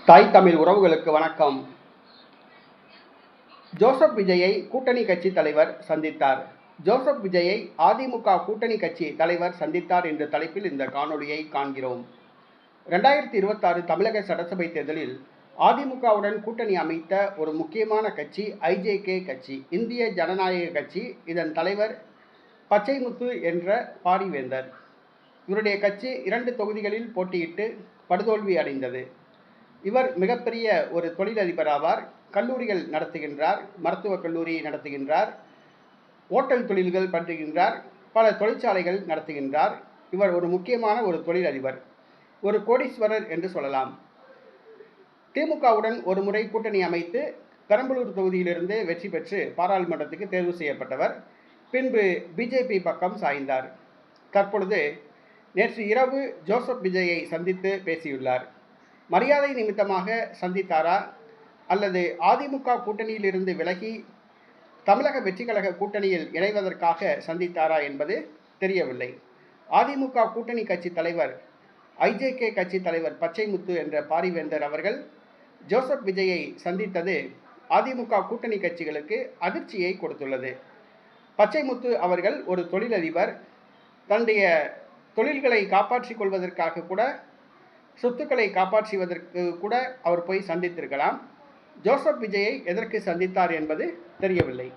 தாய் தமிழ் உறவுகளுக்கு வணக்கம். ஜோசப் விஜயை கூட்டணி கட்சி தலைவர் சந்தித்தார். ஜோசப் விஜயை அதிமுக கூட்டணி கட்சி தலைவர் சந்தித்தார் என்ற தலைப்பில் இந்த காணொலியை காண்கிறோம். 2026 தமிழக சட்டசபை தேர்தலில் அதிமுகவுடன் கூட்டணி அமைத்த ஒரு முக்கியமான கட்சி ஐஜேகே கட்சி, இந்திய ஜனநாயக கட்சி. இதன் தலைவர் பச்சைமுத்து என்ற பாரிவேந்தர். இவருடைய கட்சி 2 தொகுதிகளில் போட்டியிட்டு படுதோல்வி அடைந்தது. இவர் மிகப்பெரிய ஒரு தொழிலதிபர் ஆவார். கல்லூரிகள் நடத்துகின்றார், மருத்துவக் கல்லூரி நடத்துகின்றார், ஓட்டல் தொழில்கள் பண்ணுகின்றார், பல தொழிற்சாலைகள் நடத்துகின்றார். இவர் ஒரு முக்கியமான ஒரு தொழிலதிபர், ஒரு கோடீஸ்வரர் என்று சொல்லலாம். திமுகவுடன் ஒரு முறை கூட்டணி அமைத்து பெரம்பலூர் தொகுதியிலிருந்து வெற்றி பெற்று பாராளுமன்றத்துக்கு தேர்வு செய்யப்பட்டவர். பின்பு பிஜேபி பக்கம் சாய்ந்தார். தற்பொழுது நேற்று இரவு ஜோசப் விஜயை சந்தித்து பேசியுள்ளார். மரியாதை நிமித்தமாக சந்தித்தாரா அல்லது அதிமுக கூட்டணியில் இருந்து விலகி தமிழக வெற்றி கழக கூட்டணியில் இணைவதற்காக சந்தித்தாரா என்பது தெரியவில்லை. அதிமுக கூட்டணி கட்சி தலைவர் ஐஜேகே கட்சி தலைவர் பச்சைமுத்து என்ற பாரிவேந்தர் அவர்கள் ஜோசப் விஜயை சந்தித்தது அதிமுக கூட்டணி கட்சிகளுக்கு அதிர்ச்சியை கொடுத்துள்ளது. பச்சைமுத்து அவர்கள் ஒரு தொழிலதிபர். தன்னுடைய தொழில்களை காப்பாற்றிக் கொள்வதற்காக கூட, சொத்துக்களை காப்பாற்றுவதற்கு கூட அவர் போய் சந்தித்திருக்கலாம். ஜோசப் விஜயை எதற்கு சந்தித்தார் என்பது தெரியவில்லை.